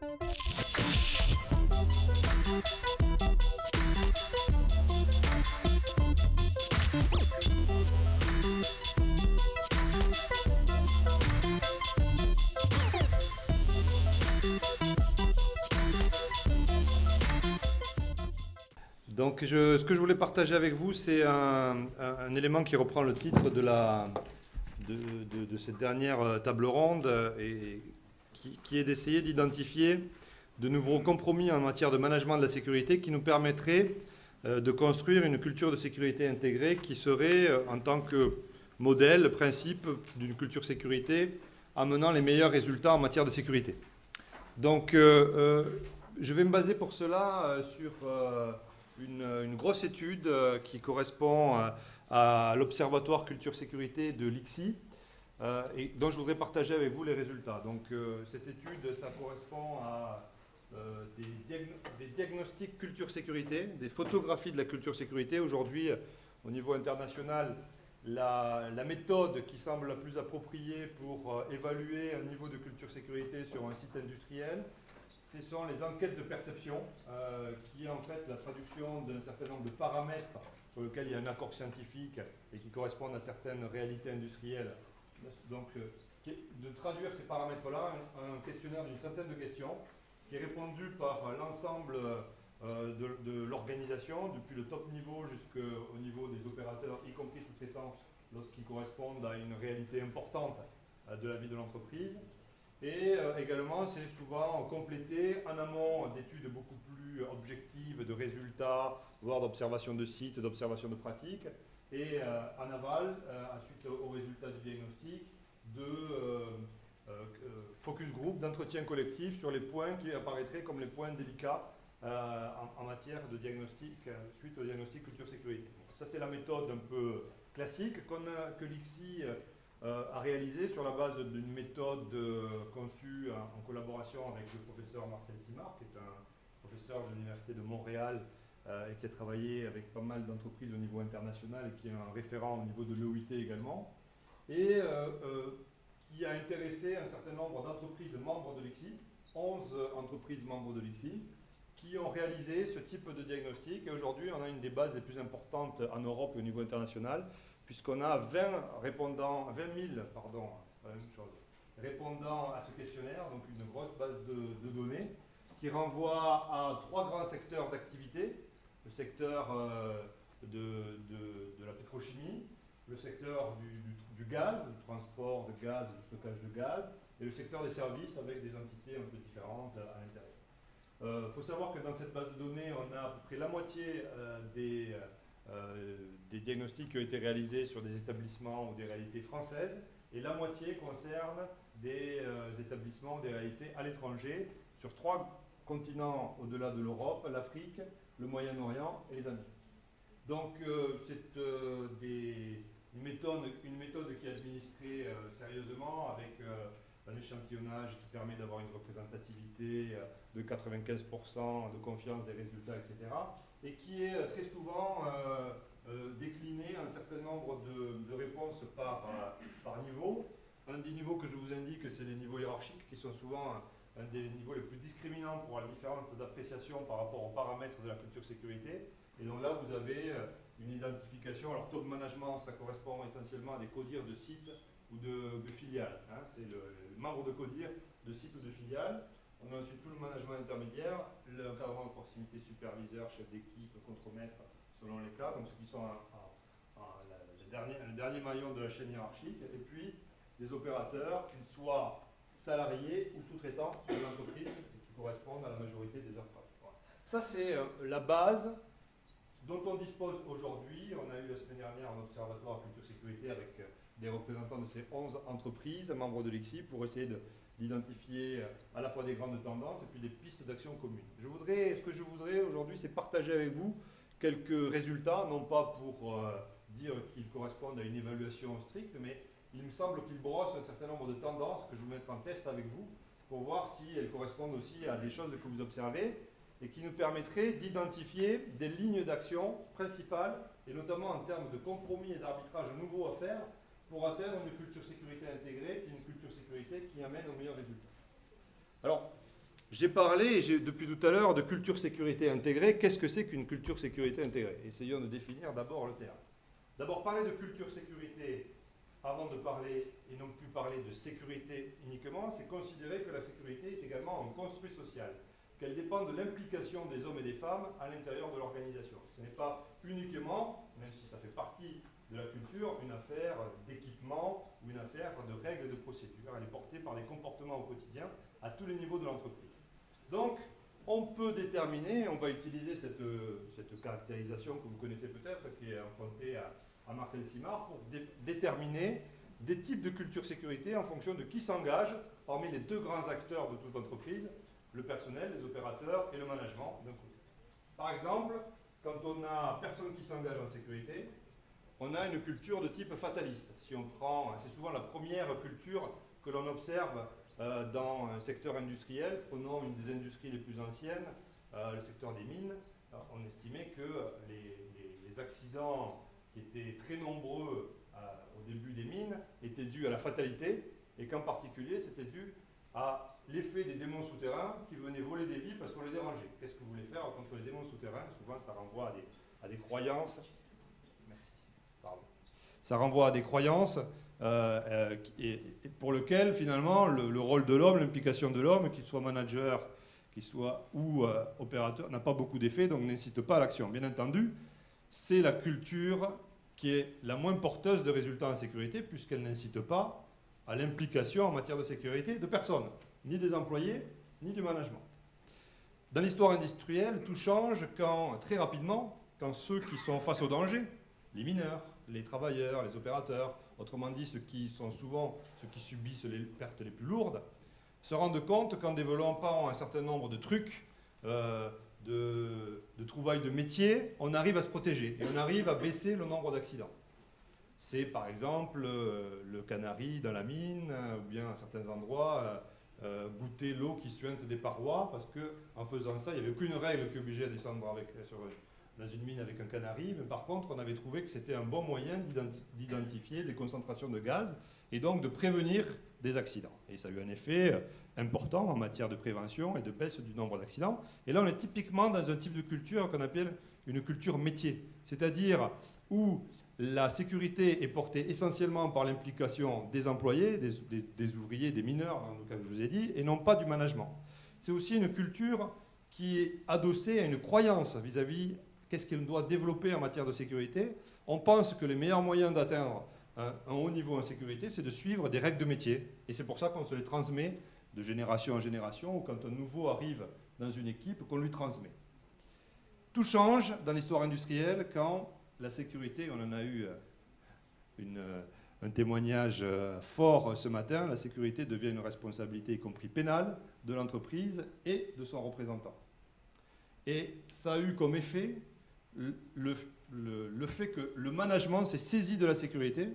Donc, ce que je voulais partager avec vous, c'est un élément qui reprend le titre de cette dernière table ronde et qui est d'essayer d'identifier de nouveaux compromis en matière de management de la sécurité qui nous permettraient de construire une culture de sécurité intégrée qui serait, en tant que modèle, le principe d'une culture sécurité amenant les meilleurs résultats en matière de sécurité. Donc, je vais me baser pour cela sur une grosse étude qui correspond à l'Observatoire Culture Sécurité de l'ICSI et dont je voudrais partager avec vous les résultats. Donc cette étude, ça correspond à des diagnostics culture sécurité, des photographies de la culture sécurité. Aujourd'hui, au niveau international, la méthode qui semble la plus appropriée pour évaluer un niveau de culture sécurité sur un site industriel, ce sont les enquêtes de perception, qui est en fait la traduction d'un certain nombre de paramètres sur lesquels il y a un accord scientifique et qui correspondent à certaines réalités industrielles. Donc, de traduire ces paramètres-là, un questionnaire d'une centaine de questions, qui est répondu par l'ensemble de l'organisation, depuis le top niveau jusqu'au niveau des opérateurs, y compris sous-traitants, lorsqu'ils correspondent à une réalité importante de la vie de l'entreprise. Et également, c'est souvent complété en amont d'études beaucoup plus objectives, de résultats, voire d'observation de sites, d'observation de pratiques, et en aval, suite aux résultats du diagnostic, de focus group, d'entretien collectif sur les points qui apparaîtraient comme les points délicats en matière de diagnostic, suite au diagnostic culture-sécurité. Ça, c'est la méthode un peu classique que l'ICSI a réalisé sur la base d'une méthode conçue en collaboration avec le professeur Marcel Simard, qui est un professeur de l'Université de Montréal et qui a travaillé avec pas mal d'entreprises au niveau international et qui est un référent au niveau de l'EOIT également, et qui a intéressé un certain nombre d'entreprises membres de l'ICSI, 11 entreprises membres de l'ICSI, qui ont réalisé ce type de diagnostic. Et aujourd'hui, on a une des bases les plus importantes en Europe et au niveau international, puisqu'on a 20 000 répondants à ce questionnaire, donc une grosse base de données, qui renvoie à 3 grands secteurs d'activité: le secteur de la pétrochimie, le secteur du gaz, du transport de gaz, du stockage de gaz, et le secteur des services avec des entités un peu différentes à l'intérieur. Il faut savoir que dans cette base de données, on a à peu près la moitié des diagnostics qui ont été réalisés sur des établissements ou des réalités françaises, et la moitié concerne des établissements ou des réalités à l'étranger, sur 3 continents au-delà de l'Europe: l'Afrique, le Moyen-Orient et les Amériques. Donc c'est une méthode qui est administrée sérieusement, avec un échantillonnage qui permet d'avoir une représentativité de 95% de confiance des résultats, etc. Et qui est très souvent décliné en un certain nombre de réponses par niveau. Un des niveaux que je vous indique, c'est les niveaux hiérarchiques, qui sont souvent un des niveaux les plus discriminants pour la différence d'appréciation par rapport aux paramètres de la culture sécurité. Et donc là, vous avez une identification. Alors, taux de management, ça correspond essentiellement à des codires de sites ou de filiales. Hein. C'est le membre de codir de sites ou de filiales. On a ensuite tout le management intermédiaire, l'encadrement de proximité, superviseur, chef d'équipe, contremaître, selon les cas, donc ceux qui sont le dernier maillon de la chaîne hiérarchique, et puis des opérateurs, qu'ils soient salariés ou sous-traitants de l'entreprise, qui correspondent à la majorité des heures travaillées. Voilà. Ça, c'est la base dont on dispose aujourd'hui. On a eu la semaine dernière un observatoire à culture sécurité avec des représentants de ces 11 entreprises, membres de l'ICSI, pour essayer d'identifier à la fois des grandes tendances et puis des pistes d'action communes. Ce que je voudrais aujourd'hui, c'est partager avec vous quelques résultats, non pas pour dire qu'ils correspondent à une évaluation stricte, mais il me semble qu'ils brossent un certain nombre de tendances que je vais mettre en test avec vous pour voir si elles correspondent aussi à des choses que vous observez et qui nous permettraient d'identifier des lignes d'action principales, et notamment en termes de compromis et d'arbitrage nouveaux à faire pour atteindre une culture sécurité intégrée, qui est une culture sécurité qui amène aux meilleurs résultats. Alors, J'ai parlé, depuis tout à l'heure, de culture sécurité intégrée. Qu'est-ce que c'est qu'une culture sécurité intégrée? Essayons de définir d'abord le terme. D'abord, parler de culture sécurité, avant de parler, et non plus parler de sécurité uniquement, c'est considérer que la sécurité est également un construit social, qu'elle dépend de l'implication des hommes et des femmes à l'intérieur de l'organisation. Ce n'est pas uniquement, même si ça fait partie de la culture, une affaire d'équipement ou une affaire de règles de procédure. Elle est portée par des comportements au quotidien à tous les niveaux de l'entreprise. Donc, on peut déterminer, on va utiliser cette caractérisation que vous connaissez peut-être, qui est empruntée à Marcel Simard, pour déterminer des types de culture sécurité en fonction de qui s'engage parmi les deux grands acteurs de toute entreprise, le personnel, les opérateurs et le management d'un côté. Par exemple, quand on a personne qui s'engage en sécurité, on a une culture de type fataliste. Si on prend, c'est souvent la première culture que l'on observe dans un secteur industriel. Prenons une des industries les plus anciennes, le secteur des mines. On estimait que les accidents qui étaient très nombreux au début des mines étaient dus à la fatalité, et qu'en particulier c'était dû à l'effet des démons souterrains qui venaient voler des vies parce qu'on les dérangeait. Qu'est-ce que vous voulez faire contre les démons souterrains? Souvent ça renvoie à des croyances. Merci. Pardon. Ça renvoie à des croyances pour lesquelles finalement le rôle de l'homme, l'implication de l'homme, qu'il soit manager, qu'il soit ou opérateur, n'a pas beaucoup d'effet, donc n'incite pas à l'action. Bien entendu, c'est la culture qui est la moins porteuse de résultats en sécurité, puisqu'elle n'incite pas à l'implication en matière de sécurité de personne, ni des employés, ni du management. Dans l'histoire industrielle, tout change très rapidement, quand ceux qui sont face au danger, les mineurs, les travailleurs, les opérateurs, autrement dit ceux qui sont souvent ceux qui subissent les pertes les plus lourdes, se rendent compte qu'en développant un certain nombre de trucs, de trouvailles de métier, on arrive à se protéger et on arrive à baisser le nombre d'accidents. C'est par exemple le canari dans la mine, ou bien à certains endroits, goûter l'eau qui suinte des parois, parce qu'en faisant ça, il n'y avait aucune règle qui obligeait à descendre dans une mine avec un canari, mais par contre, on avait trouvé que c'était un bon moyen d'identifier des concentrations de gaz et donc de prévenir des accidents. Et ça a eu un effet important en matière de prévention et de baisse du nombre d'accidents. Et là, on est typiquement dans un type de culture qu'on appelle une culture métier, c'est-à-dire où la sécurité est portée essentiellement par l'implication des employés, des ouvriers, des mineurs, dans le cas que je vous ai dit, et non pas du management. C'est aussi une culture qui est adossée à une croyance vis-à-vis qu'est-ce qu'elle doit développer en matière de sécurité. On pense que les meilleurs moyens d'atteindre un haut niveau en sécurité, c'est de suivre des règles de métier. Et c'est pour ça qu'on se les transmet de génération en génération, ou quand un nouveau arrive dans une équipe, qu'on lui transmet. Tout change dans l'histoire industrielle quand la sécurité, on en a eu un témoignage fort ce matin, la sécurité devient une responsabilité, y compris pénale, de l'entreprise et de son représentant. Et ça a eu comme effet le fait que le management s'est saisi de la sécurité,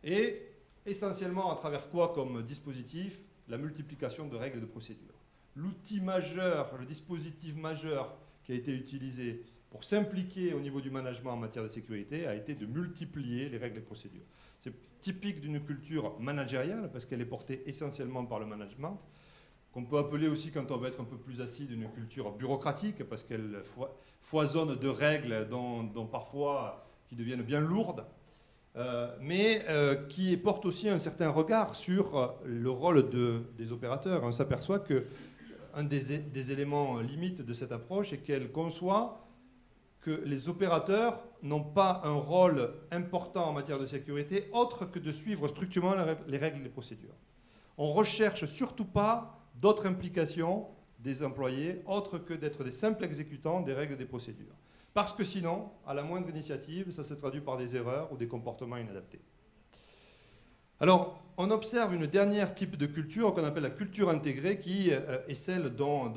et essentiellement à travers quoi comme dispositif? La multiplication de règles et de procédures. L'outil majeur, le dispositif majeur qui a été utilisé pour s'impliquer au niveau du management en matière de sécurité a été de multiplier les règles et procédures. C'est typique d'une culture managériale parce qu'elle est portée essentiellement par le management, qu'on peut appeler aussi, quand on veut être un peu plus acide, une culture bureaucratique parce qu'elle foisonne de règles dont parfois qui deviennent bien lourdes, mais qui porte aussi un certain regard sur le rôle des opérateurs. On s'aperçoit qu'un des éléments limites de cette approche est qu'elle conçoit que les opérateurs n'ont pas un rôle important en matière de sécurité autre que de suivre strictement les règles et les procédures. On ne recherche surtout pas d'autres implications des employés autres que d'être des simples exécutants des règles et des procédures. Parce que sinon, à la moindre initiative, ça se traduit par des erreurs ou des comportements inadaptés. Alors, on observe une dernière type de culture qu'on appelle la culture intégrée, qui est celle dont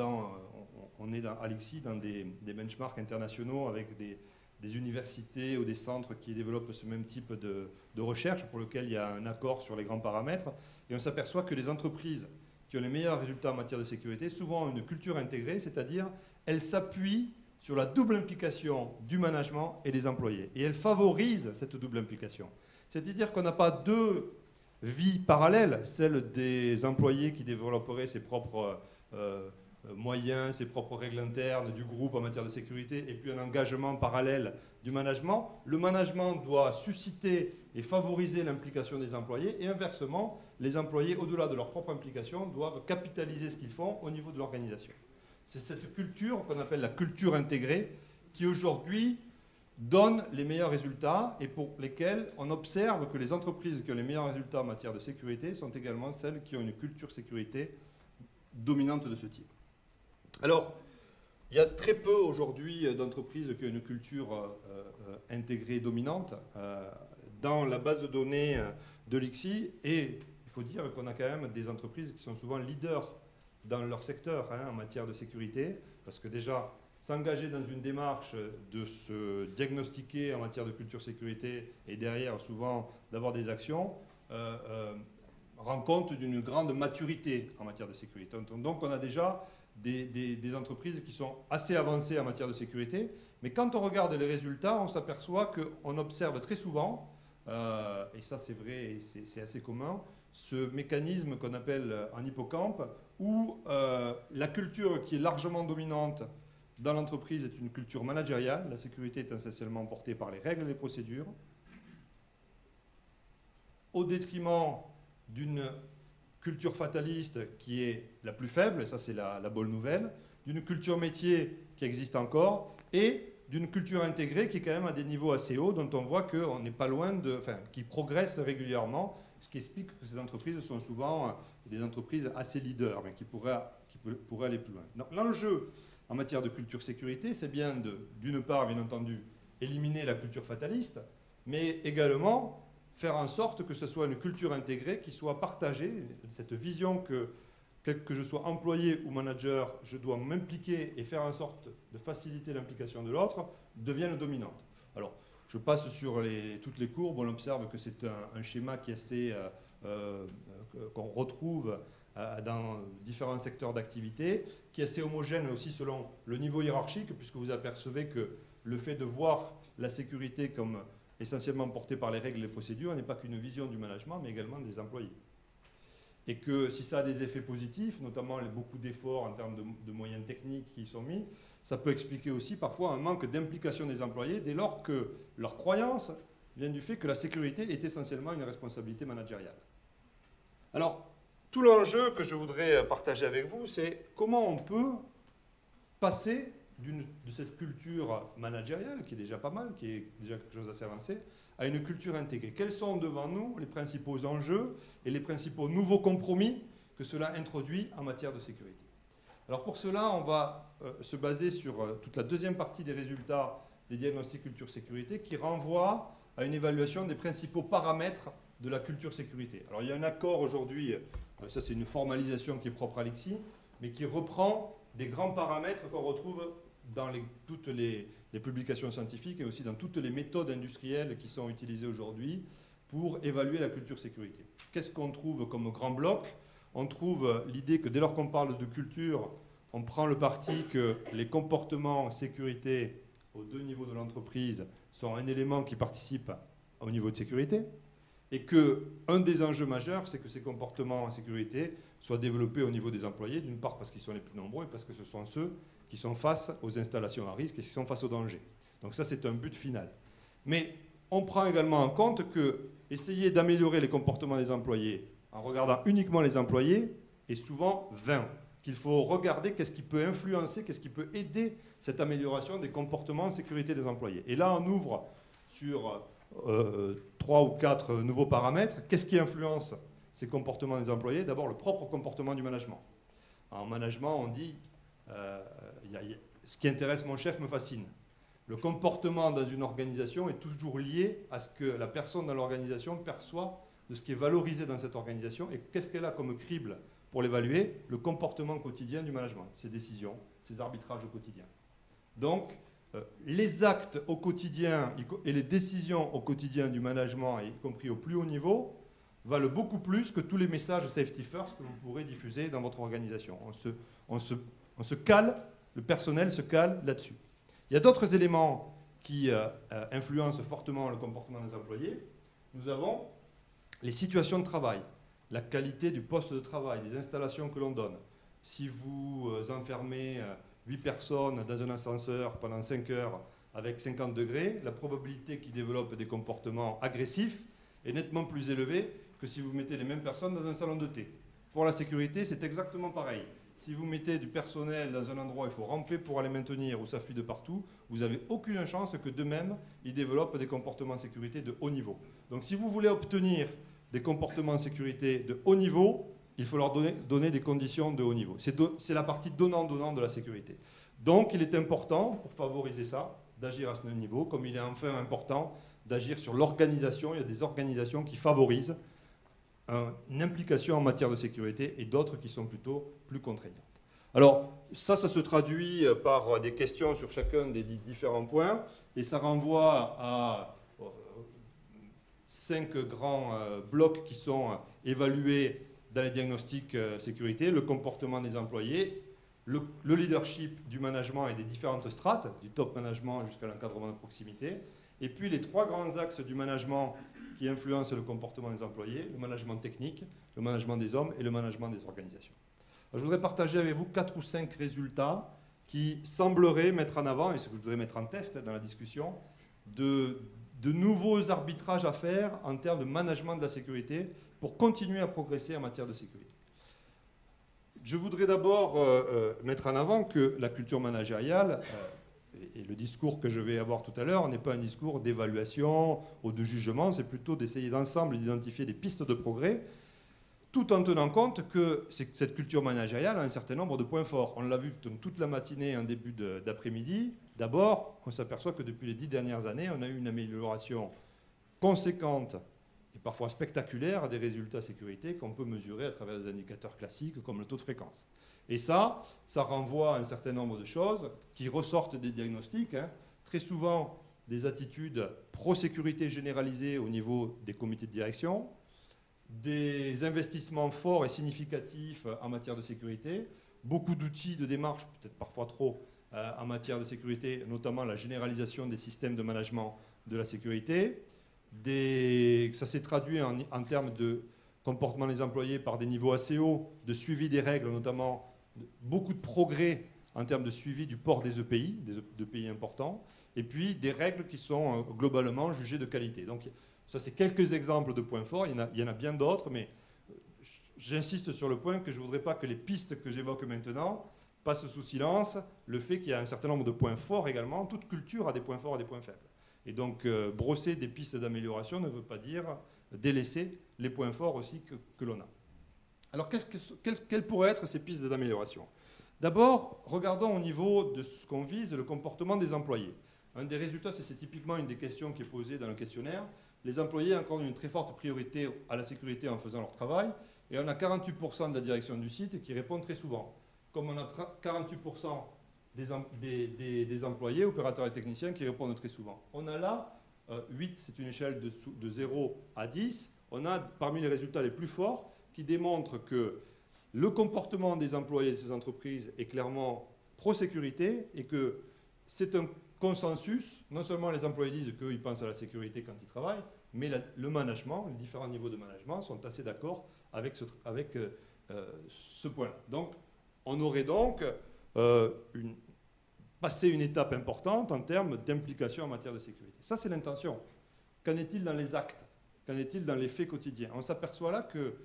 on est à l'ICSI dans des benchmarks internationaux avec des universités ou des centres qui développent ce même type de recherche pour lequel il y a un accord sur les grands paramètres. Et on s'aperçoit que les entreprises qui ont les meilleurs résultats en matière de sécurité souvent ont une culture intégrée, c'est-à-dire elles s'appuient sur la double implication du management et des employés. Et elles favorisent cette double implication. C'est-à-dire qu'on n'a pas deux vies parallèles, celle des employés qui développeraient ses propres moyens, ses propres règles internes du groupe en matière de sécurité, et puis un engagement parallèle du management, le management doit susciter et favoriser l'implication des employés, et inversement, les employés, au-delà de leur propre implication, doivent capitaliser ce qu'ils font au niveau de l'organisation. C'est cette culture qu'on appelle la culture intégrée qui aujourd'hui donne les meilleurs résultats et pour lesquels on observe que les entreprises qui ont les meilleurs résultats en matière de sécurité sont également celles qui ont une culture sécurité dominante de ce type. Alors, il y a très peu aujourd'hui d'entreprises qui ont une culture intégrée dominante dans la base de données de l'ICSI, et il faut dire qu'on a quand même des entreprises qui sont souvent leaders dans leur secteur en matière de sécurité, parce que déjà, s'engager dans une démarche de se diagnostiquer en matière de culture sécurité et derrière souvent d'avoir des actions rend compte d'une grande maturité en matière de sécurité. Donc on a déjà des entreprises qui sont assez avancées en matière de sécurité, mais quand on regarde les résultats, on s'aperçoit qu'on observe très souvent, et ça c'est vrai et c'est assez commun, ce mécanisme qu'on appelle en hippocampe, où la culture qui est largement dominante dans l'entreprise est une culture managériale. La sécurité est essentiellement portée par les règles et les procédures, au détriment d'une culture fataliste qui est la plus faible, et ça c'est la bonne nouvelle, d'une culture métier qui existe encore, et d'une culture intégrée qui est quand même à des niveaux assez hauts, dont on voit qu'on n'est pas loin de... Enfin, qui progresse régulièrement, ce qui explique que ces entreprises sont souvent des entreprises assez leaders, mais qui pourraient aller plus loin. L'enjeu en matière de culture sécurité, c'est bien d'une part, bien entendu, éliminer la culture fataliste, mais également faire en sorte que ce soit une culture intégrée qui soit partagée, cette vision que, quel que je sois employé ou manager, je dois m'impliquer et faire en sorte de faciliter l'implication de l'autre, devienne dominante. Alors, je passe sur toutes les courbes, on observe que c'est un schéma qui est assez, qu'on retrouve dans différents secteurs d'activité, qui est assez homogène aussi selon le niveau hiérarchique, puisque vous apercevez que le fait de voir la sécurité comme essentiellement portée par les règles et les procédures n'est pas qu'une vision du management, mais également des employés. Et que si ça a des effets positifs, notamment beaucoup d'efforts en termes de moyens techniques qui y sont mis, ça peut expliquer aussi parfois un manque d'implication des employés dès lors que leur croyance vient du fait que la sécurité est essentiellement une responsabilité managériale. Alors, tout l'enjeu que je voudrais partager avec vous, c'est comment on peut passer de cette culture managériale, qui est déjà pas mal, qui est déjà quelque chose d'assez avancé, à une culture intégrée. Quels sont devant nous les principaux enjeux et les principaux nouveaux compromis que cela introduit en matière de sécurité? Alors pour cela, on va se baser sur toute la deuxième partie des résultats des diagnostics culture sécurité qui renvoie à une évaluation des principaux paramètres de la culture sécurité. Alors il y a un accord aujourd'hui, ça c'est une formalisation qui est propre à l'ICSI, mais qui reprend des grands paramètres qu'on retrouve dans toutes les publications scientifiques et aussi dans toutes les méthodes industrielles qui sont utilisées aujourd'hui pour évaluer la culture sécurité. Qu'est-ce qu'on trouve comme grand bloc? On trouve l'idée que dès lors qu'on parle de culture, on prend le parti que les comportements sécurité aux deux niveaux de l'entreprise sont un élément qui participe au niveau de sécurité, et qu'un des enjeux majeurs, c'est que ces comportements en sécurité soient développés au niveau des employés, d'une part parce qu'ils sont les plus nombreux et parce que ce sont ceux qui sont face aux installations à risque et qui sont face aux dangers. Donc ça, c'est un but final. Mais on prend également en compte que essayer d'améliorer les comportements des employés en regardant uniquement les employés est souvent vain. Qu'il faut regarder qu'est-ce qui peut influencer, qu'est-ce qui peut aider cette amélioration des comportements en sécurité des employés. Et là, on ouvre sur 3 ou 4 nouveaux paramètres. Qu'est-ce qui influence ces comportements des employés? D'abord, le propre comportement du management. En management, on dit ce qui intéresse mon chef me fascine. Le comportement dans une organisation est toujours lié à ce que la personne dans l'organisation perçoit de ce qui est valorisé dans cette organisation et qu'est-ce qu'elle a comme crible pour l'évaluer? Le comportement quotidien du management, ses décisions, ses arbitrages au quotidien. Donc, les actes au quotidien et les décisions au quotidien du management, y compris au plus haut niveau, valent beaucoup plus que tous les messages safety first que vous pourrez diffuser dans votre organisation. On se cale, le personnel se cale là-dessus. Il y a d'autres éléments qui influencent fortement le comportement des employés. Nous avons les situations de travail, la qualité du poste de travail, des installations que l'on donne. si vous enfermez 8 personnes dans un ascenseur pendant 5 heures avec 50 degrés, la probabilité qu'ils développent des comportements agressifs est nettement plus élevée que si vous mettez les mêmes personnes dans un salon de thé. Pour la sécurité, c'est exactement pareil. Si vous mettez du personnel dans un endroit où il faut ramper pour aller maintenir, où ça fuit de partout, vous n'avez aucune chance que d'eux-mêmes, ils développent des comportements en sécurité de haut niveau. Donc si vous voulez obtenir des comportements en sécurité de haut niveau, il faut leur donner des conditions de haut niveau. C'est la partie donnant-donnant de la sécurité. Donc il est important, pour favoriser ça, d'agir à ce niveau, comme il est enfin important d'agir sur l'organisation. Il y a des organisations qui favorisent une implication en matière de sécurité et d'autres qui sont plutôt plus contraignantes. Alors, ça se traduit par des questions sur chacun des différents points et ça renvoie à 5 grands blocs qui sont évalués dans les diagnostics sécurité: le comportement des employés, le leadership du management et des différentes strates, du top management jusqu'à l'encadrement de proximité, et puis les 3 grands axes du management qui influencent le comportement des employés: le management technique, le management des hommes et le management des organisations. Alors, je voudrais partager avec vous 4 ou 5 résultats qui sembleraient mettre en avant, et ce que je voudrais mettre en test dans la discussion, de nouveaux arbitrages à faire en termes de management de la sécurité pour continuer à progresser en matière de sécurité. Je voudrais d'abord mettre en avant que la culture managériale, et le discours que je vais avoir tout à l'heure, n'est pas un discours d'évaluation ou de jugement, c'est plutôt d'essayer d'ensemble d'identifier des pistes de progrès, tout en tenant compte que cette culture managériale a un certain nombre de points forts. On l'a vu toute la matinée en début d'après-midi. D'abord, on s'aperçoit que depuis les 10 dernières années, on a eu une amélioration conséquente et parfois spectaculaire des résultats sécurité qu'on peut mesurer à travers des indicateurs classiques comme le taux de fréquence. Et ça renvoie à un certain nombre de choses qui ressortent des diagnostics, très souvent des attitudes pro-sécurité généralisées au niveau des comités de direction, des investissements forts et significatifs en matière de sécurité, beaucoup d'outils de démarche, peut-être parfois trop, en matière de sécurité, notamment la généralisation des systèmes de management de la sécurité. Ça s'est traduit en termes de comportement des employés par des niveaux assez hauts de suivi des règles, notamment beaucoup de progrès en termes de suivi du port des EPI, des EPI importants, et puis des règles qui sont globalement jugées de qualité. Donc ça, c'est quelques exemples de points forts. Il y en a bien d'autres, mais j'insiste sur le point que je ne voudrais pas que les pistes que j'évoque maintenant passent sous silence le fait qu'il y a un certain nombre de points forts également. Toute culture a des points forts et des points faibles. Et donc, brosser des pistes d'amélioration ne veut pas dire délaisser les points forts aussi que l'on a. Alors, quelles pourraient être ces pistes d'amélioration? D'abord, regardons au niveau de ce qu'on vise, le comportement des employés. Un des résultats, c'est typiquement une des questions qui est posée dans le questionnaire. Les employés accordent une très forte priorité à la sécurité en faisant leur travail, et on a 48% de la direction du site qui répond très souvent. Comme on a 48% des employés, opérateurs et techniciens qui répondent très souvent. On a là, 8, c'est une échelle de 0 à 10, on a parmi les résultats les plus forts qui démontrent que le comportement des employés de ces entreprises est clairement pro-sécurité et que c'est un consensus. Non seulement les employés disent qu'ils pensent à la sécurité quand ils travaillent, mais le management, les différents niveaux de management sont assez d'accord avec ce point. Donc, on aurait donc passé une étape importante en termes d'implication en matière de sécurité. Ça, c'est l'intention. Qu'en est-il dans les actes? Qu'en est-il dans les faits quotidiens? On s'aperçoit là que,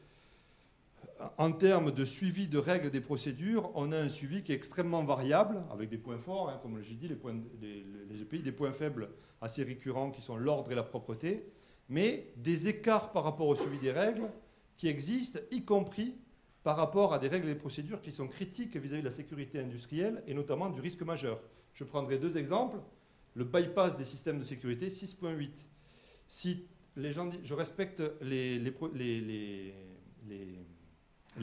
en termes de suivi de règles des procédures, on a un suivi qui est extrêmement variable, avec des points forts, comme j'ai dit, les EPI, des points faibles assez récurrents qui sont l'ordre et la propreté, mais des écarts par rapport au suivi des règles qui existent, y compris par rapport à des règles et des procédures qui sont critiques vis-à-vis de la sécurité industrielle et notamment du risque majeur. Je prendrai 2 exemples. Le bypass des systèmes de sécurité, 6.8. Si les gens disent, je respecte les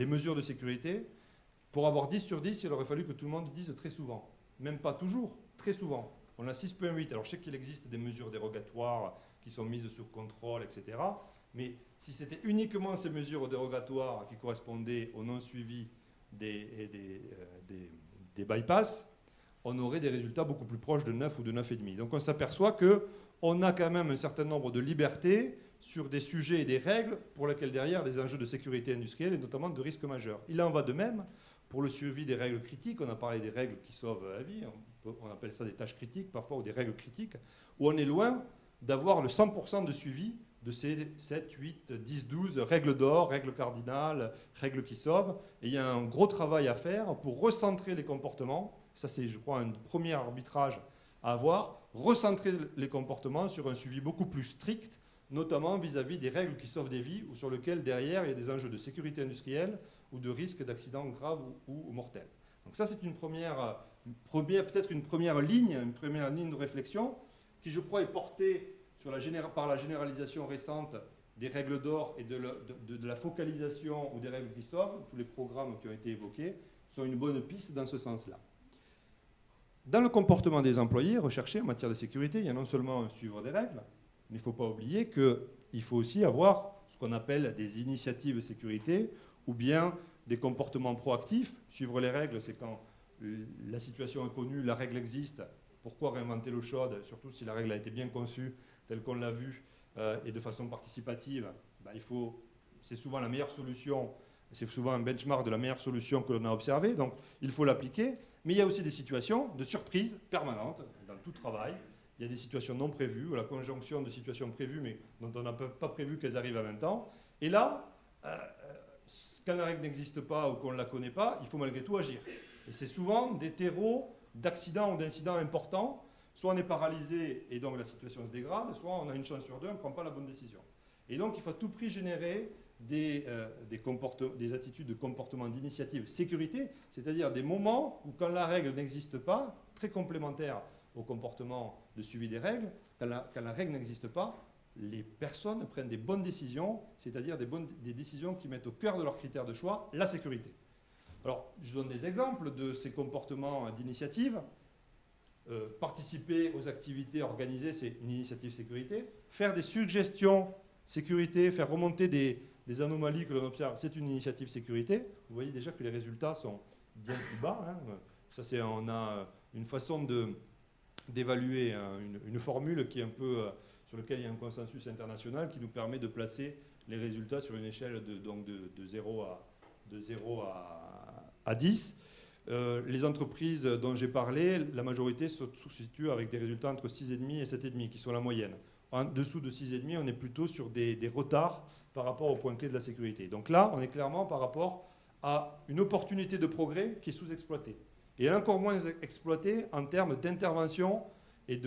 mesures de sécurité, pour avoir 10 sur 10, il aurait fallu que tout le monde dise très souvent. Même pas toujours, très souvent. On a 6.8. Alors je sais qu'il existe des mesures dérogatoires qui sont mises sous contrôle, etc. Mais si c'était uniquement ces mesures dérogatoires qui correspondaient au non-suivi des bypass, on aurait des résultats beaucoup plus proches de 9 ou de 9,5. Donc on s'aperçoit qu'on a quand même un certain nombre de libertés sur des sujets et des règles pour lesquels derrière des enjeux de sécurité industrielle et notamment de risques majeurs. Il en va de même pour le suivi des règles critiques. On a parlé des règles qui sauvent la vie, on appelle ça des tâches critiques parfois, ou des règles critiques, où on est loin d'avoir le 100% de suivi de ces 7, 8, 10, 12 règles d'or, règles cardinales, règles qui sauvent. Et il y a un gros travail à faire pour recentrer les comportements. Ça, c'est, je crois, un premier arbitrage à avoir. Recentrer les comportements sur un suivi beaucoup plus strict, notamment vis-à-vis des règles qui sauvent des vies ou sur lesquelles, derrière, il y a des enjeux de sécurité industrielle ou de risque d'accidents graves ou mortels. Donc ça, c'est peut-être une première ligne de réflexion qui, je crois, est portée par la généralisation récente des règles d'or et de la focalisation ou des règles qui sauvent. Tous les programmes qui ont été évoqués sont une bonne piste dans ce sens-là. Dans le comportement des employés recherchés en matière de sécurité, il y a non seulement un suivre des règles, mais il ne faut pas oublier qu'il faut aussi avoir ce qu'on appelle des initiatives de sécurité ou bien des comportements proactifs. Suivre les règles, c'est quand la situation est connue, la règle existe. Pourquoi réinventer l'eau chaude, surtout si la règle a été bien conçue, telle qu'on l'a vue, et de façon participative. C'est souvent la meilleure solution, c'est souvent un benchmark de la meilleure solution que l'on a observée, donc il faut l'appliquer. Mais il y a aussi des situations de surprise permanente dans tout travail. Il y a des situations non prévues, ou la conjonction de situations prévues, mais dont on n'a pas prévu qu'elles arrivent en même temps. Et là, quand la règle n'existe pas ou qu'on ne la connaît pas, il faut malgré tout agir. Et c'est souvent des terreaux d'accidents ou d'incidents importants. Soit on est paralysé et donc la situation se dégrade, soit on a une chance sur deux, on ne prend pas la bonne décision. Et donc il faut à tout prix générer des attitudes de comportement d'initiative sécurité, c'est-à-dire des moments où quand la règle n'existe pas, très complémentaires au comportement de suivi des règles, quand la règle n'existe pas, les personnes prennent des bonnes décisions, c'est-à-dire des décisions qui mettent au cœur de leurs critères de choix la sécurité. Alors, je donne des exemples de ces comportements d'initiative. Participer aux activités organisées, c'est une initiative sécurité. Faire des suggestions sécurité, faire remonter des anomalies que l'on observe, c'est une initiative sécurité. Vous voyez déjà que les résultats sont bien plus bas. Hein. Ça, on a une façon d'évaluer une formule qui est un peu, sur laquelle il y a un consensus international qui nous permet de placer les résultats sur une échelle de 0 à 10. Les entreprises dont j'ai parlé, la majorité se situe avec des résultats entre 6,5 et 7,5 qui sont la moyenne. En dessous de 6,5, on est plutôt sur des retards par rapport au point clé de la sécurité. Donc là, on est clairement par rapport à une opportunité de progrès qui est sous-exploitée. Et elle est encore moins exploitée en termes d'intervention et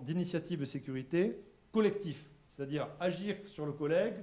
d'initiative de sécurité collectif. C'est-à-dire agir sur le collègue,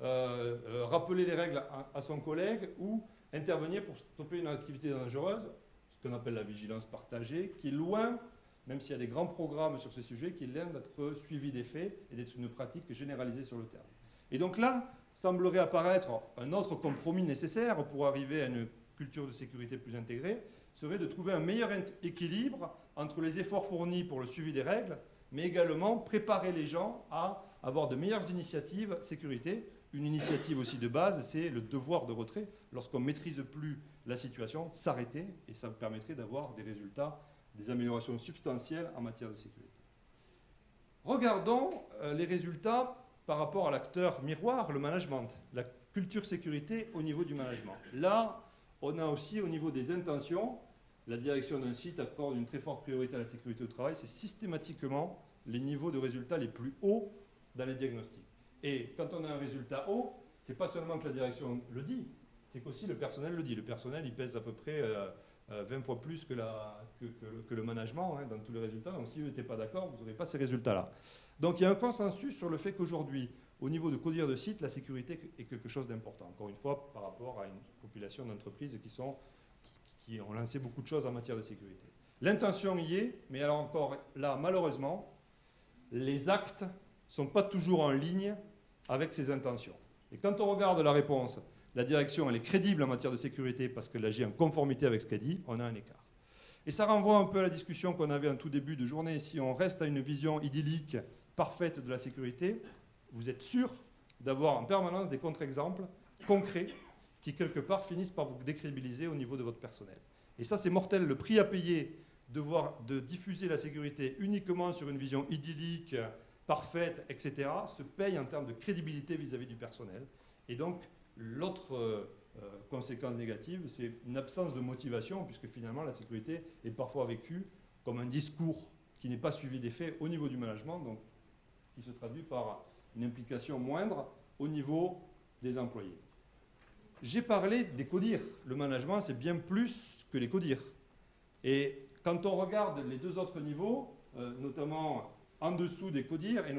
rappeler les règles à son collègue ou intervenir pour stopper une activité dangereuse, ce qu'on appelle la vigilance partagée, qui est loin, même s'il y a des grands programmes sur ce sujet, qui est loin d'être suivi des faits et d'être une pratique généralisée sur le terrain. Et donc là, semblerait apparaître un autre compromis nécessaire pour arriver à une culture de sécurité plus intégrée, serait de trouver un meilleur équilibre entre les efforts fournis pour le suivi des règles, mais également préparer les gens à avoir de meilleures initiatives sécurité. Une initiative aussi de base, c'est le devoir de retrait. Lorsqu'on ne maîtrise plus la situation, s'arrêter, et ça permettrait d'avoir des résultats, des améliorations substantielles en matière de sécurité. Regardons les résultats par rapport à l'acteur miroir, le management, la culture sécurité au niveau du management. Là, on a aussi au niveau des intentions, la direction d'un site accorde une très forte priorité à la sécurité au travail, c'est systématiquement les niveaux de résultats les plus hauts dans les diagnostics. Et quand on a un résultat haut, ce n'est pas seulement que la direction le dit, c'est qu'aussi le personnel le dit. Le personnel, il pèse à peu près 20 fois plus que le management dans tous les résultats. Donc si vous n'êtes pas d'accord, vous n'aurez pas ces résultats-là. Donc il y a un consensus sur le fait qu'aujourd'hui, au niveau de codir de site, la sécurité est quelque chose d'important. Encore une fois, par rapport à une population d'entreprises qui ont lancé beaucoup de choses en matière de sécurité. L'intention y est, mais alors encore là, malheureusement, les actes ne sont pas toujours en ligne avec ces intentions. Et quand on regarde la réponse, la direction elle est crédible en matière de sécurité parce qu'elle agit en conformité avec ce qu'elle dit, on a un écart. Et ça renvoie un peu à la discussion qu'on avait en tout début de journée. Si on reste à une vision idyllique, parfaite de la sécurité, vous êtes sûr d'avoir en permanence des contre-exemples concrets qui, quelque part, finissent par vous décrédibiliser au niveau de votre personnel. Et ça, c'est mortel. Le prix à payer de diffuser la sécurité uniquement sur une vision idyllique, parfaite, etc., se paye en termes de crédibilité vis-à-vis du personnel. Et donc, l'autre conséquence négative, c'est une absence de motivation, puisque finalement la sécurité est parfois vécue comme un discours qui n'est pas suivi des faits au niveau du management, donc qui se traduit par une implication moindre au niveau des employés. J'ai parlé des CODIR. Le management, c'est bien plus que les CODIR. Et quand on regarde les deux autres niveaux, notamment en dessous des CODIR et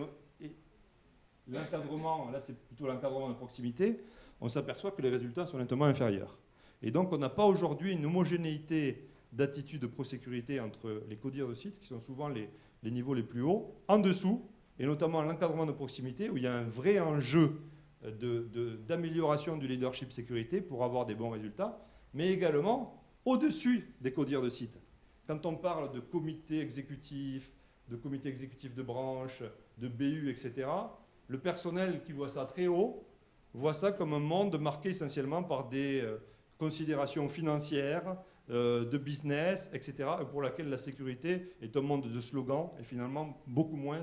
l'encadrement, là c'est plutôt l'encadrement de proximité, on s'aperçoit que les résultats sont nettement inférieurs. Et donc on n'a pas aujourd'hui une homogénéité d'attitude de prosécurité entre les CODIR de site, qui sont souvent les niveaux les plus hauts, en dessous, et notamment l'encadrement de proximité, où il y a un vrai enjeu d'amélioration du leadership sécurité pour avoir des bons résultats, mais également au-dessus des CODIR de site. Quand on parle de comité exécutif de branche, de BU, etc., le personnel qui voit ça très haut voit ça comme un monde marqué essentiellement par des considérations financières, de business, etc., et pour laquelle la sécurité est un monde de slogans et finalement beaucoup moins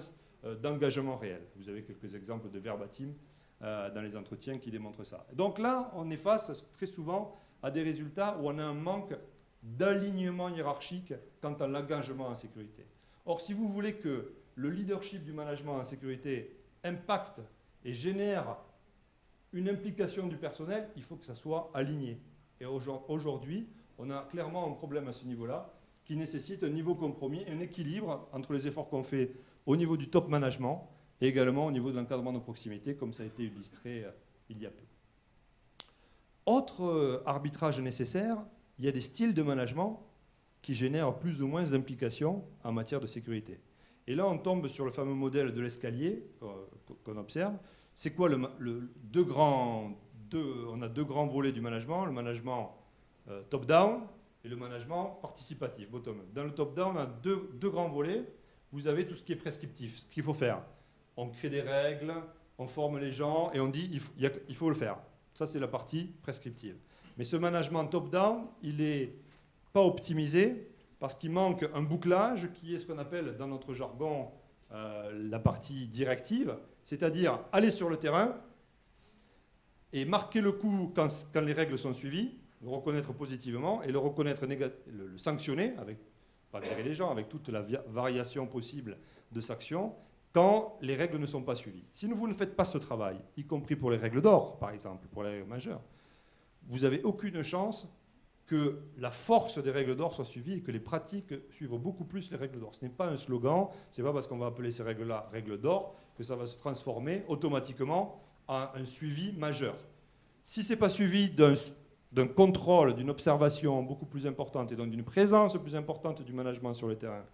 d'engagement réel. Vous avez quelques exemples de verbatim dans les entretiens qui démontrent ça. Donc là, on est face très souvent à des résultats où on a un manque d'alignement hiérarchique quant à l'engagement en sécurité. Or, si vous voulez que le leadership du management en sécurité impacte et génère une implication du personnel, il faut que ça soit aligné. Et aujourd'hui, on a clairement un problème à ce niveau-là qui nécessite un niveau compromis, un équilibre entre les efforts qu'on fait au niveau du top management et également au niveau de l'encadrement de proximité, comme ça a été illustré il y a peu. Autre arbitrage nécessaire, il y a des styles de management qui génèrent plus ou moins d'implications en matière de sécurité. Et là, on tombe sur le fameux modèle de l'escalier qu'on observe. C'est quoi on a deux grands volets du management, le management top-down et le management participatif, bottom-up. Dans le top-down, on a deux grands volets. Vous avez tout ce qui est prescriptif, ce qu'il faut faire. On crée des règles, on forme les gens et on dit il faut le faire. Ça, c'est la partie prescriptive. Mais ce management top-down, il n'est pas optimisé parce qu'il manque un bouclage qui est ce qu'on appelle dans notre jargon la partie directive, c'est-à-dire aller sur le terrain et marquer le coup quand les règles sont suivies, le reconnaître positivement et le reconnaître le sanctionner, pas virer les gens, avec toute la variation possible de sanctions, quand les règles ne sont pas suivies. Si vous ne faites pas ce travail, y compris pour les règles d'or, par exemple, pour les règles majeures, vous n'avez aucune chance que la force des règles d'or soit suivie et que les pratiques suivent beaucoup plus les règles d'or. Ce n'est pas un slogan, ce n'est pas parce qu'on va appeler ces règles-là règles d'or que ça va se transformer automatiquement en un suivi majeur. Si ce n'est pas suivi d'un contrôle, d'une observation beaucoup plus importante et donc d'une présence plus importante du management sur le terrain,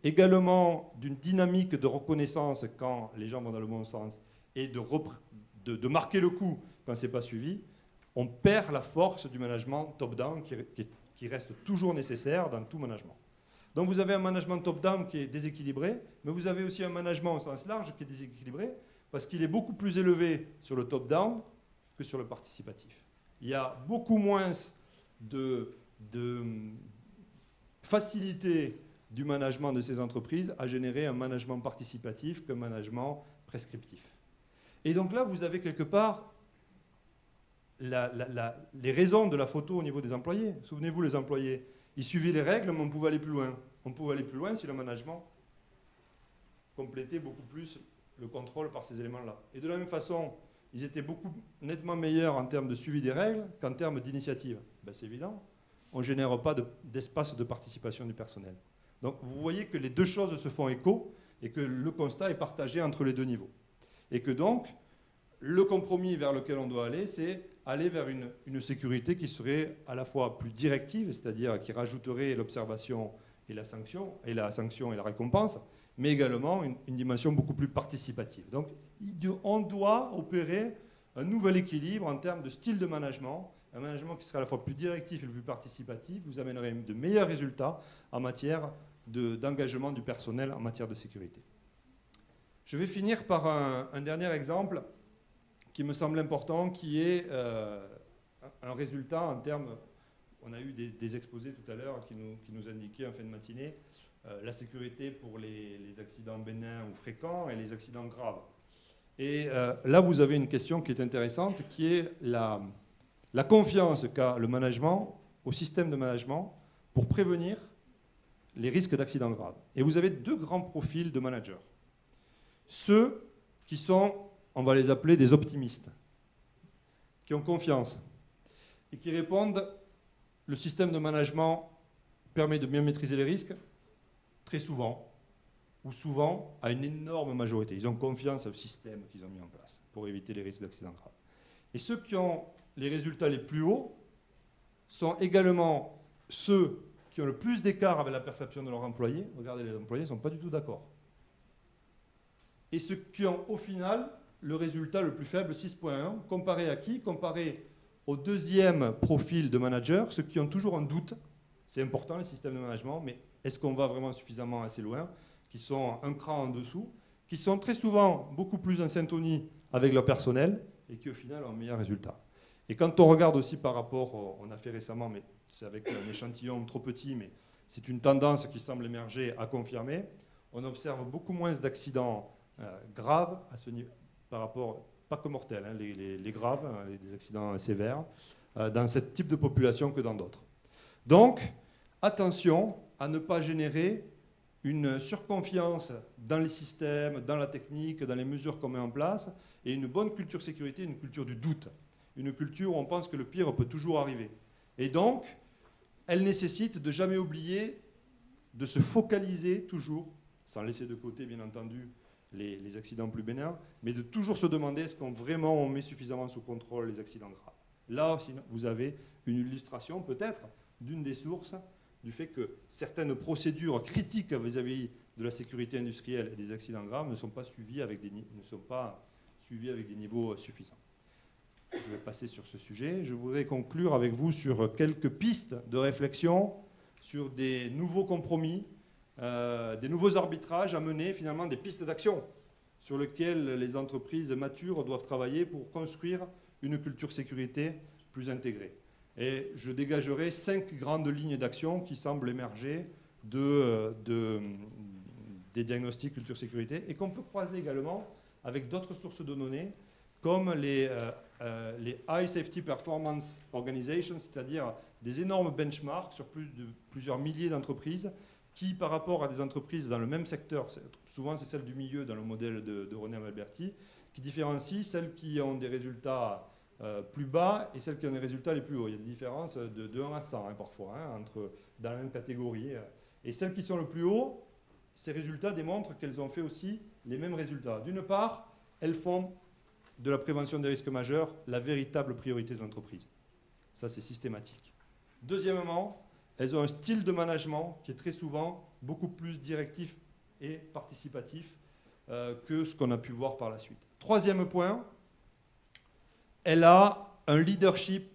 également d'une dynamique de reconnaissance quand les gens vont dans le bon sens et de marquer le coup quand ce n'est pas suivi, on perd la force du management top-down qui reste toujours nécessaire dans tout management. Donc vous avez un management top-down qui est déséquilibré, mais vous avez aussi un management au sens large qui est déséquilibré parce qu'il est beaucoup plus élevé sur le top-down que sur le participatif. Il y a beaucoup moins de facilité du management de ces entreprises à générer un management participatif qu'un management prescriptif. Et donc là, vous avez quelque part les raisons de la photo au niveau des employés. Souvenez-vous, les employés, ils suivaient les règles, mais on pouvait aller plus loin. On pouvait aller plus loin si le management complétait beaucoup plus le contrôle par ces éléments-là. Et de la même façon, ils étaient nettement meilleurs en termes de suivi des règles qu'en termes d'initiative. Ben, c'est évident, on ne génère pas d'espace de participation du personnel. Donc vous voyez que les deux choses se font écho et que le constat est partagé entre les deux niveaux. Et que donc, le compromis vers lequel on doit aller, c'est aller vers une sécurité qui serait à la fois plus directive, c'est-à-dire qui rajouterait l'observation et la sanction et la récompense, mais également une dimension beaucoup plus participative. Donc on doit opérer un nouvel équilibre en termes de style de management, un management qui serait à la fois plus directif et plus participatif, vous amènerait de meilleurs résultats en matière d'engagement du personnel en matière de sécurité. Je vais finir par un dernier exemple qui me semble important, qui est un résultat en termes... On a eu des exposés tout à l'heure qui nous indiquaient en fin de matinée la sécurité pour les accidents bénins ou fréquents et les accidents graves. Et là, vous avez une question qui est intéressante, qui est la confiance qu'a le management au système de management pour prévenir les risques d'accidents graves. Et vous avez deux grands profils de managers. Ceux qui sont, on va les appeler des optimistes, qui ont confiance et qui répondent, le système de management permet de bien maîtriser les risques, très souvent, ou souvent à une énorme majorité. Ils ont confiance au système qu'ils ont mis en place pour éviter les risques d'accidents graves. Et ceux qui ont les résultats les plus hauts sont également ceux qui ont le plus d'écart avec la perception de leurs employés. Regardez, les employés ne sont pas du tout d'accord. Et ceux qui ont au final le résultat le plus faible, 6.1, comparé à qui? Comparé au deuxième profil de manager, ceux qui ont toujours un doute. C'est important les systèmes de management, mais est-ce qu'on va vraiment suffisamment assez loin? Qui sont un cran en dessous, qui sont très souvent beaucoup plus en syntonie avec leur personnel et qui au final ont un meilleur résultat. Et quand on regarde aussi par rapport, on a fait récemment, mais c'est avec un échantillon trop petit, mais c'est une tendance qui semble émerger à confirmer, on observe beaucoup moins d'accidents graves à ce niveau, par rapport, pas que mortels, hein, les graves, hein, les accidents sévères, dans ce type de population que dans d'autres. Donc, attention à ne pas générer une surconfiance dans les systèmes, dans la technique, dans les mesures qu'on met en place, et une bonne culture sécurité, une culture du doute, une culture où on pense que le pire peut toujours arriver. Et donc, elle nécessite de jamais oublier de se focaliser toujours, sans laisser de côté, bien entendu, les accidents plus bénins, mais de toujours se demander est-ce qu'on vraiment on met suffisamment sous contrôle les accidents graves. Là, vous avez une illustration, peut-être, d'une des sources du fait que certaines procédures critiques vis-à-vis de la sécurité industrielle et des accidents graves ne sont pas suivies avec des niveaux suffisants. Je vais passer sur ce sujet. Je voudrais conclure avec vous sur quelques pistes de réflexion sur des nouveaux compromis, des nouveaux arbitrages à mener, finalement des pistes d'action sur lesquelles les entreprises matures doivent travailler pour construire une culture sécurité plus intégrée. Et je dégagerai 5 grandes lignes d'action qui semblent émerger des diagnostics culture sécurité et qu'on peut croiser également avec d'autres sources de données comme les High Safety Performance Organizations, c'est-à-dire des énormes benchmarks sur plusieurs milliers d'entreprises qui, par rapport à des entreprises dans le même secteur, souvent c'est celle du milieu dans le modèle de René Amalberti, qui différencie celles qui ont des résultats plus bas et celles qui ont des résultats les plus hauts. Il y a des différences de 1 à 100 hein, parfois, hein, dans la même catégorie. Et celles qui sont le plus haut, ces résultats démontrent qu'elles ont fait aussi les mêmes résultats. D'une part, elles font de la prévention des risques majeurs la véritable priorité de l'entreprise. Ça, c'est systématique. Deuxièmement, elles ont un style de management qui est très souvent beaucoup plus directif et participatif que ce qu'on a pu voir par la suite. Troisième point, elle a un leadership,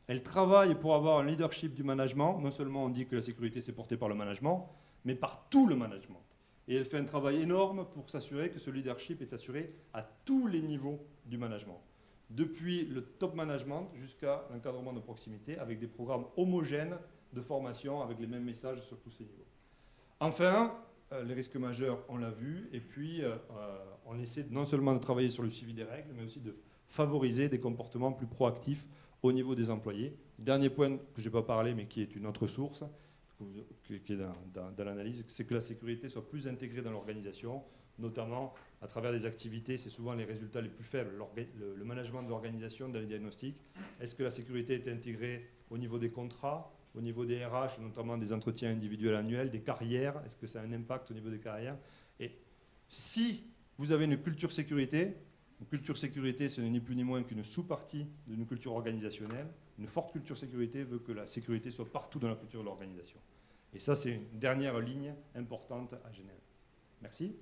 elle travaille pour avoir un leadership du management. Non seulement on dit que la sécurité c'est porté par le management, mais par tout le management. Et elle fait un travail énorme pour s'assurer que ce leadership est assuré à tous les niveaux du management. Depuis le top management jusqu'à l'encadrement de proximité, avec des programmes homogènes de formation, avec les mêmes messages sur tous ces niveaux. Enfin, les risques majeurs, on l'a vu, et puis on essaie non seulement de travailler sur le suivi des règles, mais aussi de favoriser des comportements plus proactifs au niveau des employés. Dernier point que je n'ai pas parlé, mais qui est une autre source, qui est dans l'analyse, c'est que la sécurité soit plus intégrée dans l'organisation, notamment à travers des activités, c'est souvent les résultats les plus faibles, le management de l'organisation dans les diagnostics. Est-ce que la sécurité est intégrée au niveau des contrats, au niveau des RH, notamment des entretiens individuels annuels, des carrières? Est-ce que ça a un impact au niveau des carrières? Et si vous avez une culture sécurité, ce n'est ni plus ni moins qu'une sous-partie d'une culture organisationnelle. Une forte culture sécurité veut que la sécurité soit partout dans la culture de l'organisation. Et ça, c'est une dernière ligne importante à Genève. Merci.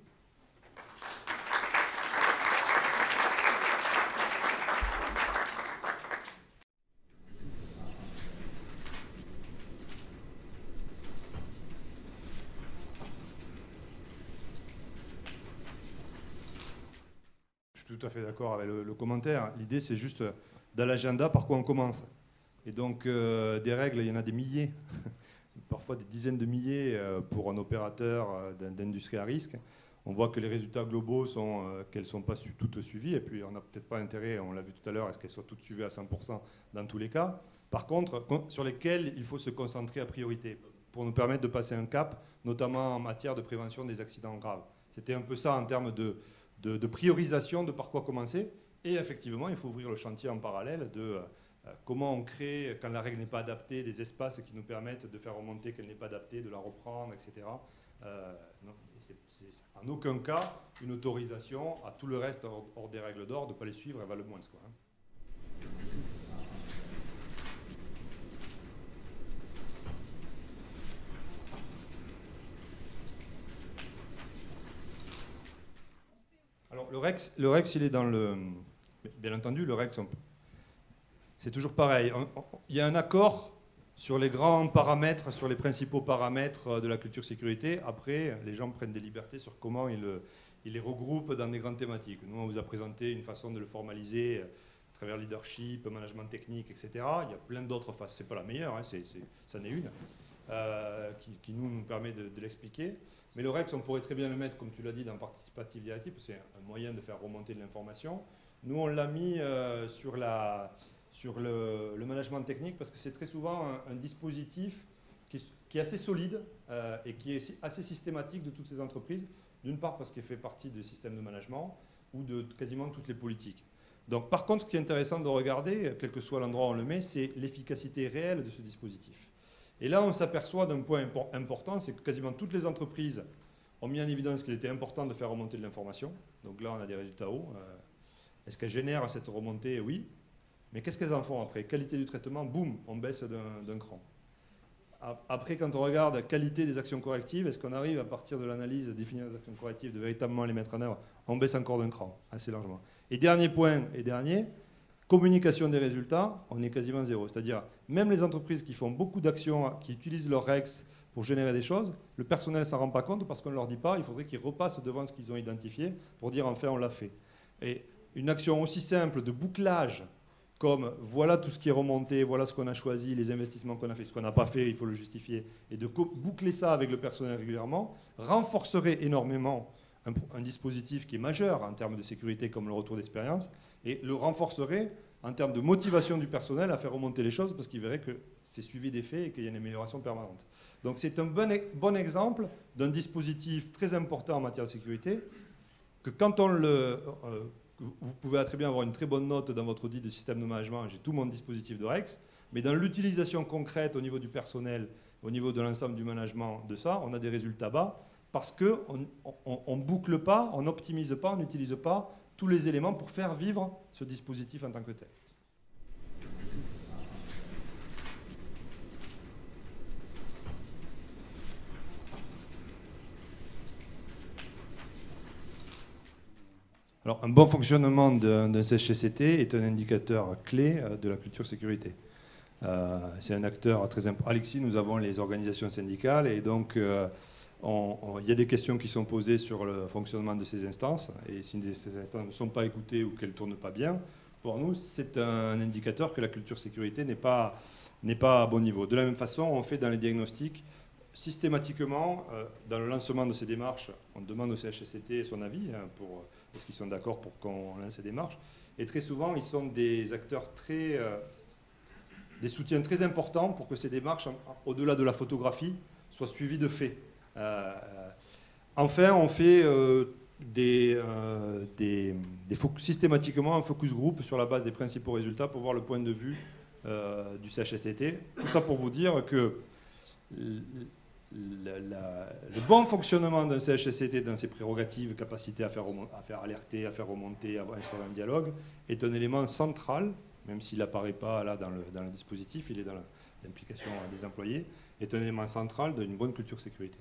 Je suis tout à fait d'accord avec le commentaire. L'idée, c'est juste dans l'agenda par quoi on commence. Et donc, des règles, il y en a des milliers, parfois des dizaines de milliers pour un opérateur d'industrie à risque. On voit que les résultats globaux sont qu'elles ne sont pas toutes suivies, et puis on n'a peut-être pas intérêt, on l'a vu tout à l'heure, à ce qu'elles soient toutes suivies à 100% dans tous les cas. Par contre, sur lesquelles il faut se concentrer à priorité pour nous permettre de passer un cap, notamment en matière de prévention des accidents graves. C'était un peu ça en termes de priorisation de par quoi commencer. Et effectivement, il faut ouvrir le chantier en parallèle de comment on crée, quand la règle n'est pas adaptée, des espaces qui nous permettent de faire remonter qu'elle n'est pas adaptée, de la reprendre, etc. C'est en aucun cas une autorisation à tout le reste hors des règles d'or, de ne pas les suivre, elle va le moins, quoi. Alors le REX, il est dans le... Bien entendu, le REX, c'est toujours pareil. Il y a un accord sur les grands paramètres, sur les principaux paramètres de la culture sécurité. Après, les gens prennent des libertés sur comment ils les regroupent dans des grandes thématiques. Nous, on vous a présenté une façon de le formaliser à travers leadership, management technique, etc. Il y a plein d'autres façons. Ce n'est pas la meilleure, hein, ça n'est une, qui nous permet de l'expliquer. Mais le REX, on pourrait très bien le mettre, comme tu l'as dit, dans participative directive. C'est un moyen de faire remonter de l'information. Nous, on l'a mis sur le management technique parce que c'est très souvent un dispositif qui est assez solide et qui est assez systématique de toutes ces entreprises. D'une part parce qu'il fait partie des systèmes de management ou de quasiment toutes les politiques. Donc, par contre, ce qui est intéressant de regarder, quel que soit l'endroit où on le met, c'est l'efficacité réelle de ce dispositif. Et là, on s'aperçoit d'un point important, c'est que quasiment toutes les entreprises ont mis en évidence qu'il était important de faire remonter de l'information. Donc là, on a des résultats hauts. Est-ce qu'elles génèrent cette remontée? Oui. Mais qu'est-ce qu'elles en font après? Qualité du traitement, boum, on baisse d'un cran. Après, quand on regarde qualité des actions correctives, est-ce qu'on arrive à partir de l'analyse de définir les actions correctives, de véritablement les mettre en œuvre? On baisse encore d'un cran, assez largement. Et dernier point, communication des résultats, on est quasiment zéro. C'est-à-dire, même les entreprises qui font beaucoup d'actions, qui utilisent leur REX pour générer des choses, le personnel ne s'en rend pas compte parce qu'on ne leur dit pas, il faudrait qu'ils repassent devant ce qu'ils ont identifié pour dire enfin on l'a fait. Et une action aussi simple de bouclage, comme voilà tout ce qui est remonté, voilà ce qu'on a choisi, les investissements qu'on a fait, ce qu'on n'a pas fait, il faut le justifier, et de boucler ça avec le personnel régulièrement, renforcerait énormément un dispositif qui est majeur en termes de sécurité comme le retour d'expérience, et le renforcerait en termes de motivation du personnel à faire remonter les choses parce qu'il verrait que c'est suivi des faits et qu'il y a une amélioration permanente. Donc c'est un bon exemple d'un dispositif très important en matière de sécurité que quand on le... vous pouvez très bien avoir une très bonne note dans votre audit de système de management, j'ai tout mon dispositif de REX, mais dans l'utilisation concrète au niveau du personnel, au niveau de l'ensemble du management de ça, on a des résultats bas parce qu'on ne boucle pas, on n'optimise pas, on n'utilise pas tous les éléments pour faire vivre ce dispositif en tant que tel. Alors, un bon fonctionnement d'un CHSCT est un indicateur clé de la culture sécurité. C'est un acteur très important. Alexis, nous avons les organisations syndicales et donc il y a des questions qui sont posées sur le fonctionnement de ces instances. Et si ces instances ne sont pas écoutées ou qu'elles ne tournent pas bien, pour nous, c'est un indicateur que la culture sécurité n'est pas à bon niveau. De la même façon, on fait dans les diagnostics, systématiquement, dans le lancement de ces démarches, on demande au CHSCT son avis, est-ce qu'ils sont d'accord pour qu'on lance ces démarches. Et très souvent, ils sont des acteurs des soutiens très importants pour que ces démarches, au-delà de la photographie, soient suivies de faits. Enfin, on fait systématiquement un focus group sur la base des principaux résultats pour voir le point de vue du CHSCT. Tout ça pour vous dire que le bon fonctionnement d'un CHSCT dans ses prérogatives, capacité à faire alerter, à faire remonter, à instaurer un dialogue, est un élément central, même s'il n'apparaît pas là dans le dispositif, il est dans l'implication des employés, est un élément central d'une bonne culture sécurité.